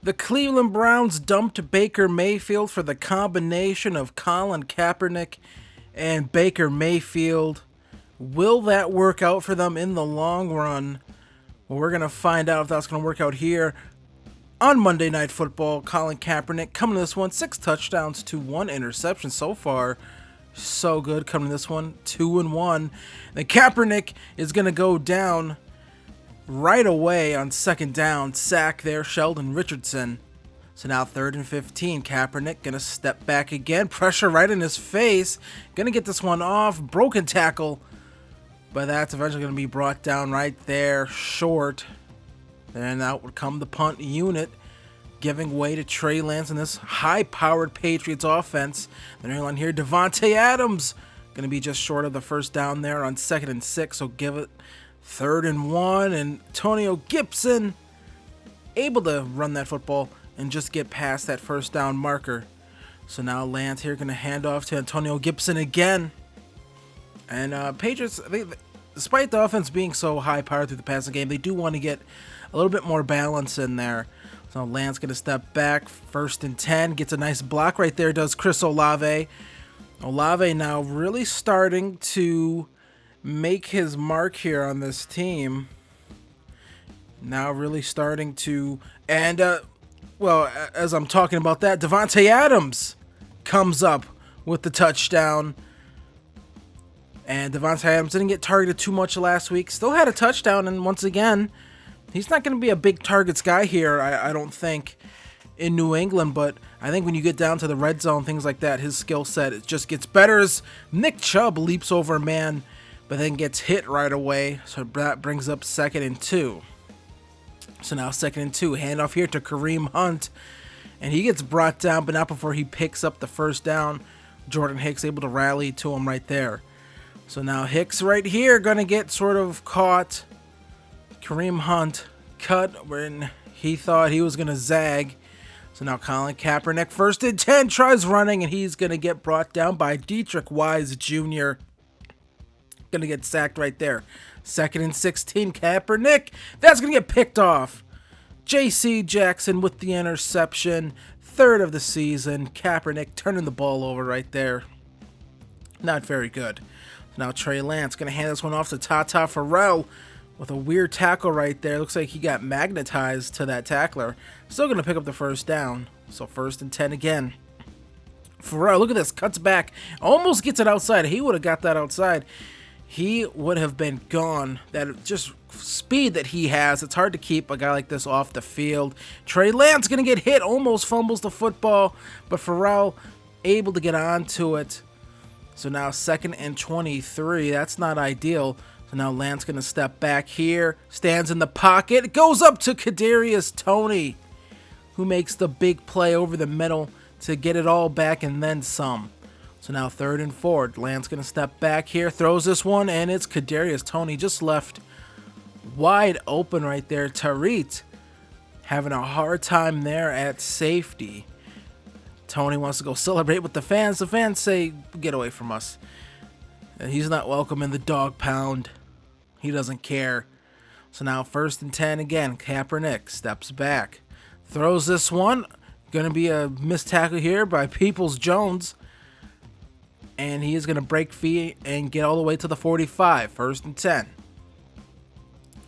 The Cleveland Browns dumped Baker Mayfield for the combination of Colin Kaepernick and Baker Mayfield. Will that work out for them in the long run? Well, we're going to find out if that's going to work out here on Monday Night Football. Colin Kaepernick coming to this one, 6 touchdowns to 1 interception so far. So good coming to this one, 2-1. Then Kaepernick is going to go down right away on second down. Sack there, Sheldon Richardson. So now 3rd and 15. Kaepernick going to step back again. Pressure right in his face. Going to get this one off. Broken tackle. But that's eventually going to be brought down right there, short. And out would come the punt unit, giving way to Trey Lance in this high-powered Patriots offense. Then on here, Davante Adams going to be just short of the first down there on 2nd and 6. So give it 3rd and 1. And Toney Gibson able to run that football and just get past that first down marker. So now Lance here going to hand off to Antonio Gibson again. And Patriots, despite the offense being so high-powered through the passing game, they do want to get a little bit more balance in there. So Lance going to step back, 1st and 10, gets a nice block right there, does Chris Olave. Olave now really starting to make his mark here on this team. Now really starting to, and well, as I'm talking about that, Davante Adams comes up with the touchdown. And Davante Adams didn't get targeted too much last week. Still had a touchdown, and once again, he's not going to be a big targets guy here, I don't think, in New England. But I think when you get down to the red zone, things like that, his skill set, it just gets better as Nick Chubb leaps over a man, but then gets hit right away. So that brings up 2nd and 2. So now 2nd and 2, handoff here to Kareem Hunt. And he gets brought down, but not before he picks up the first down. Jordan Hicks able to rally to him right there. So now Hicks right here going to get sort of caught. Kareem Hunt cut when he thought he was going to zag. So now Colin Kaepernick, 1st and 10, tries running, and he's going to get brought down by Dietrich Wise Jr. Going to get sacked right there. 2nd and 16, Kaepernick. That's going to get picked off. J.C. Jackson with the interception. 3rd of the season. Kaepernick turning the ball over right there. Not very good. Now Trey Lance going to hand this one off to Tata Farrell with a weird tackle right there. Looks like he got magnetized to that tackler. Still going to pick up the first down. So 1st and 10 again. Farrell, look at this. Cuts back. Almost gets it outside. He would have got that outside. He would have been gone. That just speed that he has. It's hard to keep a guy like this off the field. Trey Lance going to get hit. Almost fumbles the football. But Farrell able to get onto it. So now 2nd and 23. That's not ideal. So now Lance going to step back here. Stands in the pocket. Goes up to Kadarius Toney, who makes the big play over the middle to get it all back and then some. So now 3rd and 4. Lance going to step back here. Throws this one, and it's Kadarius Toney just left wide open right there. Tarit having a hard time there at safety. Toney wants to go celebrate with the fans. The fans say, get away from us. And he's not welcome in the dog pound. He doesn't care. So now 1st and 10 again. Kaepernick steps back. Throws this one. Going to be a missed tackle here by Peoples-Jones. And he is going to break free and get all the way to the 45. 1st and 10.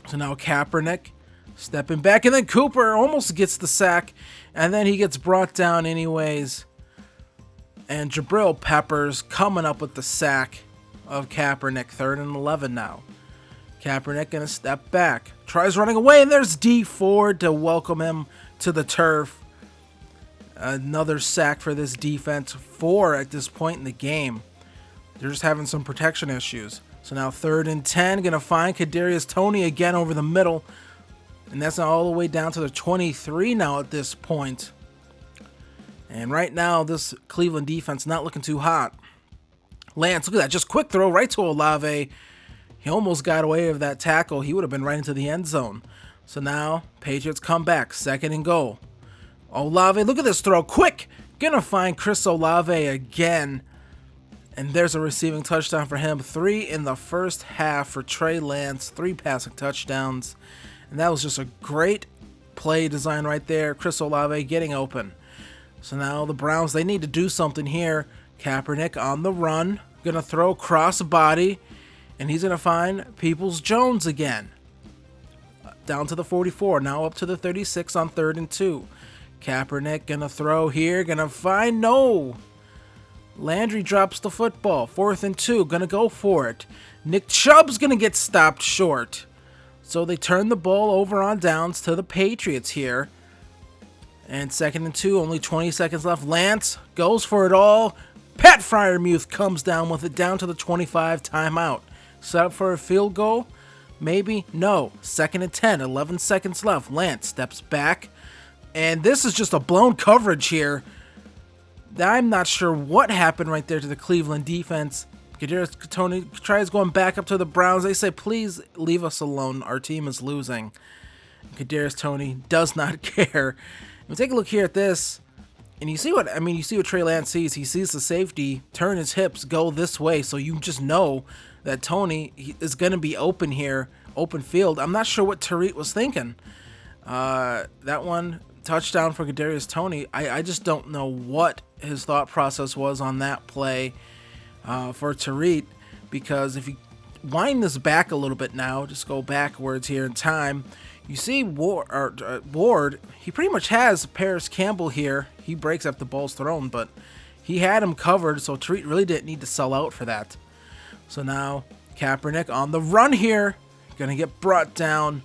So now Kaepernick stepping back, and then Cooper almost gets the sack, and then he gets brought down anyways. And Jabril Peppers coming up with the sack of Kaepernick. 3rd and 11 now. Kaepernick going to step back. Tries running away, and there's D Ford to welcome him to the turf. Another sack for this defense. 4 at this point in the game. They're just having some protection issues. So now 3rd and 10. Going to find Kadarius Toney again over the middle. And that's all the way down to the 23 now at this point. And right now, this Cleveland defense not looking too hot. Lance, look at that. Just quick throw right to Olave. He almost got away with that tackle. He would have been right into the end zone. So now, Patriots come back. 2nd and goal. Olave, look at this throw. Quick! Gonna find Chris Olave again. And there's a receiving touchdown for him. 3 in the first half for Trey Lance. 3 passing touchdowns. And that was just a great play design right there. Chris Olave getting open. So now the Browns, they need to do something here. Kaepernick on the run. Going to throw cross body. And he's going to find Peoples-Jones again. Down to the 44. Now up to the 36 on 3rd and 2. Kaepernick going to throw here. Going to find no. Landry drops the football. 4th and 2. Going to go for it. Nick Chubb's going to get stopped short. So they turn the ball over on downs to the Patriots here. And 2nd and 2. Only 20 seconds left. Lance goes for it all. Pat Freiermuth comes down with it down to the 25 timeout. Set up for a field goal? Maybe? No. 2nd and 10. 11 seconds left. Lance steps back. And this is just a blown coverage here. I'm not sure what happened right there to the Cleveland defense. Kadarius Toney tries going back up to the Browns. They say, please leave us alone. Our team is losing. Kadarius Toney does not care. And take a look here at this. And you see what Trey Lance sees. He sees the safety turn his hips, go this way. So you just know that Toney is going to be open here, open field. I'm not sure what Tariq was thinking. That one, touchdown for Kadarius Toney. I just don't know what his thought process was on that play for Tariq, because if you wind this back a little bit now, just go backwards here in time, you see Ward, he pretty much has Paris Campbell here. He breaks after the ball's thrown, but he had him covered, so Tariq really didn't need to sell out for that. So now Kaepernick on the run here, gonna get brought down.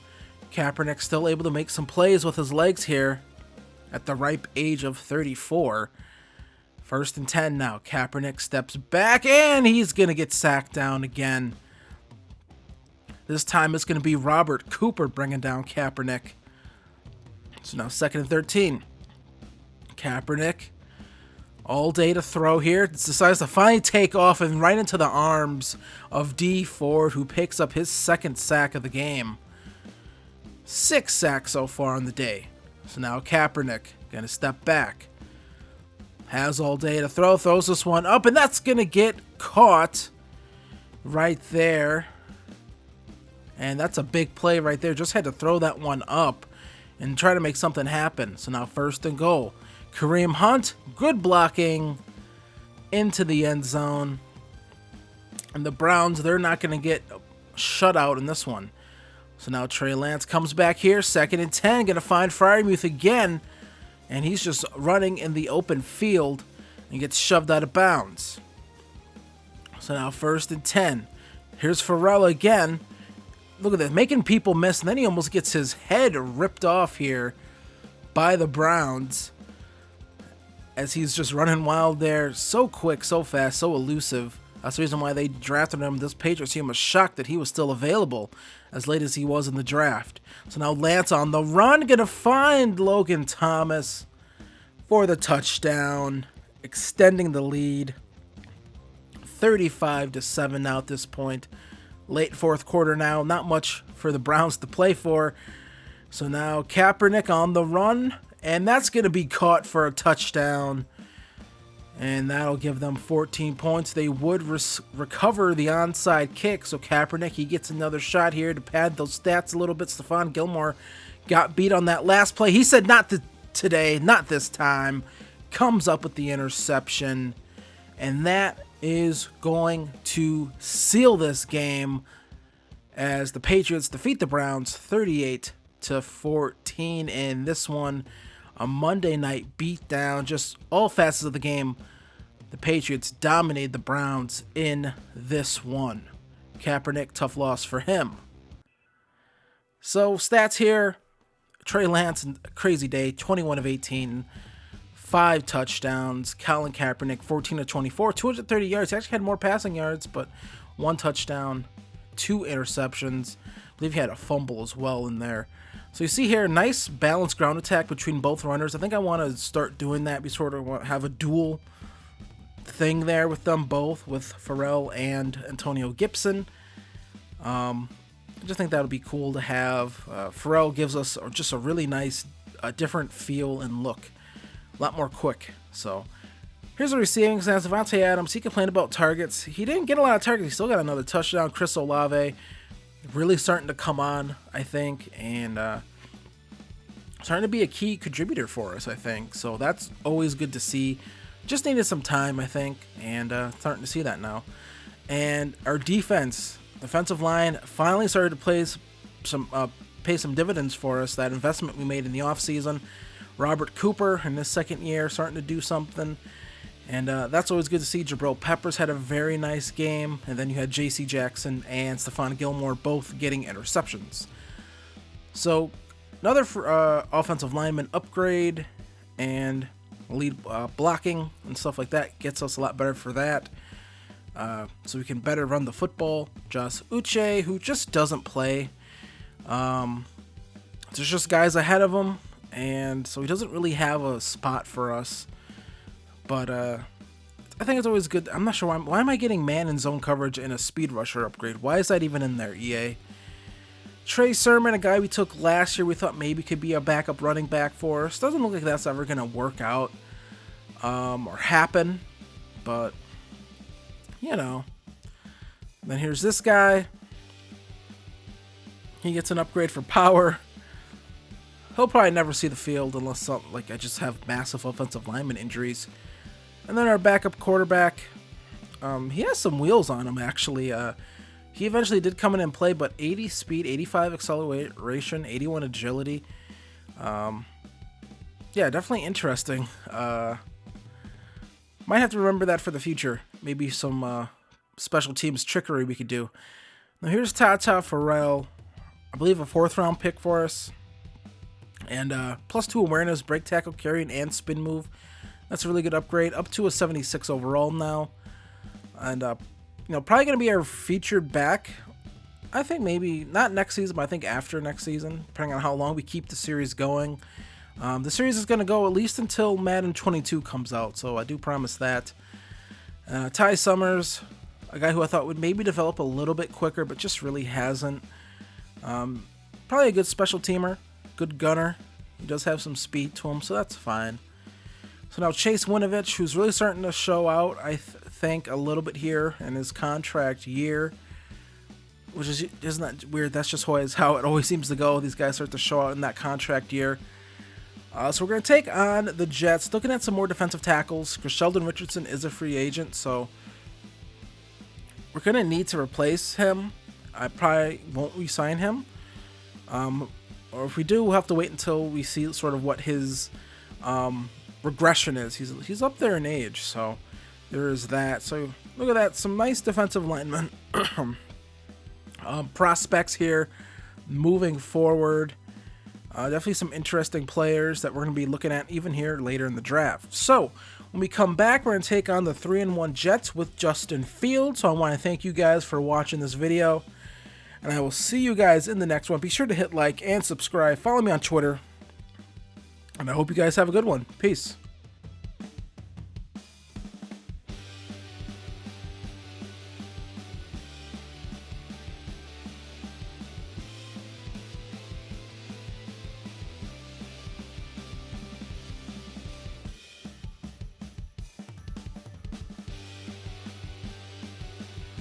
Kaepernick still able to make some plays with his legs here at the ripe age of 34. 1st and 10 now. Kaepernick steps back, and he's going to get sacked down again. This time it's going to be Robert Cooper bringing down Kaepernick. So now 2nd and 13. Kaepernick, all day to throw here. Decides to finally take off and right into the arms of D. Ford, who picks up his 2nd sack of the game. 6 sacks so far on the day. So now Kaepernick going to step back. Has all day to throw. Throws this one up, and that's going to get caught right there. And that's a big play right there. Just had to throw that one up and try to make something happen. So now 1st and goal. Kareem Hunt, good blocking into the end zone. And the Browns, they're not going to get shut out in this one. So now Trey Lance comes back here. 2nd and 10. Going to find Freiermuth again. And he's just running in the open field and gets shoved out of bounds. So now 1st and 10. Here's Farrell again. Look at this, making people miss. And then he almost gets his head ripped off here by the Browns, as he's just running wild there. So quick, so fast, so elusive. That's the reason why they drafted him. This Patriots team was shocked that he was still available as late as he was in the draft. So now Lance on the run, going to find Logan Thomas for the touchdown, extending the lead. 35-7 now at this point. Late 4th quarter now, not much for the Browns to play for. So now Kaepernick on the run, and that's going to be caught for a touchdown. And that'll give them 14 points. They would recover the onside kick. So Kaepernick, he gets another shot here to pad those stats a little bit. Stephon Gilmore got beat on that last play. He said not today, not this time. Comes up with the interception. And that is going to seal this game as the Patriots defeat the Browns 38-14 in this one. A Monday night beatdown, just all facets of the game. The Patriots dominated the Browns in this one. Kaepernick, tough loss for him. So stats here, Trey Lance, crazy day, 21 of 18, 5 touchdowns. Colin Kaepernick, 14 of 24, 230 yards. He actually had more passing yards, but 1 touchdown, 2 interceptions. I believe he had a fumble as well in there. So you see here, nice balanced ground attack between both runners. I think I want to start doing that. We sort of have a dual thing there with them both, with Farrell and Antonio Gibson. I just think that would be cool to have. Farrell gives us just a really nice, different feel and look. A lot more quick. So here's the receiving stats. Devontae Adams, he complained about targets. He didn't get a lot of targets. He still got another touchdown. Chris Olave really starting to come on, I think, and starting to be a key contributor for us, I think. So that's always good to see. Just needed some time, I think, and starting to see that now. And our defensive line finally started to pay some dividends for us. That investment we made in the offseason. Robert Cooper in his second year starting to do something. And that's always good to see. Jabril Peppers had a very nice game. And then you had J.C. Jackson and Stephon Gilmore both getting interceptions. So another offensive lineman upgrade and lead blocking and stuff like that gets us a lot better for that. So we can better run the football. Josh Uche, who just doesn't play. There's just guys ahead of him. And so he doesn't really have a spot for us. But I think it's always good. I'm not sure why am I getting man and zone coverage and a speed rusher upgrade? Why is that even in there, EA? Trey Sermon, a guy we took last year, we thought maybe could be a backup running back for us. Doesn't look like that's ever going to work out or happen. But, you know. Then here's this guy. He gets an upgrade for power. He'll probably never see the field unless something like I just have massive offensive lineman injuries. And then our backup quarterback, he has some wheels on him, actually. He eventually did come in and play, but 80 speed, 85 acceleration, 81 agility. Yeah, definitely interesting. Might have to remember that for the future. Maybe some special teams trickery we could do. Now here's Tata Farrell. I believe a 4th-round pick for us. And +2 awareness, break tackle, carrying, and spin move. That's a really good upgrade. Up to a 76 overall now. And, probably going to be our featured back. I think maybe, not next season, but I think after next season, depending on how long we keep the series going. The series is going to go at least until Madden 22 comes out, so I do promise that. Ty Summers, a guy who I thought would maybe develop a little bit quicker, but just really hasn't. Probably a good special teamer, good gunner. He does have some speed to him, so that's fine. So now Chase Winovich, who's really starting to show out, I think, a little bit here in his contract year, which isn't that weird? That's just always how it always seems to go. These guys start to show out in that contract year. So we're going to take on the Jets. Looking at some more defensive tackles. Sheldon Richardson is a free agent, so we're going to need to replace him. I probably won't re-sign him. Or if we do, we'll have to wait until we see sort of what his regression is. He's up there in age, so there is that. So look at that, some nice defensive linemen prospects here moving forward. Definitely some interesting players that we're going to be looking at even here later in the draft. So when we come back, we're going to take on the 3-1 Jets with Justin Fields. So I want to thank you guys for watching this video, and I will see you guys in the next one. Be sure to hit like and subscribe. Follow me on Twitter. And I hope you guys have a good one. Peace.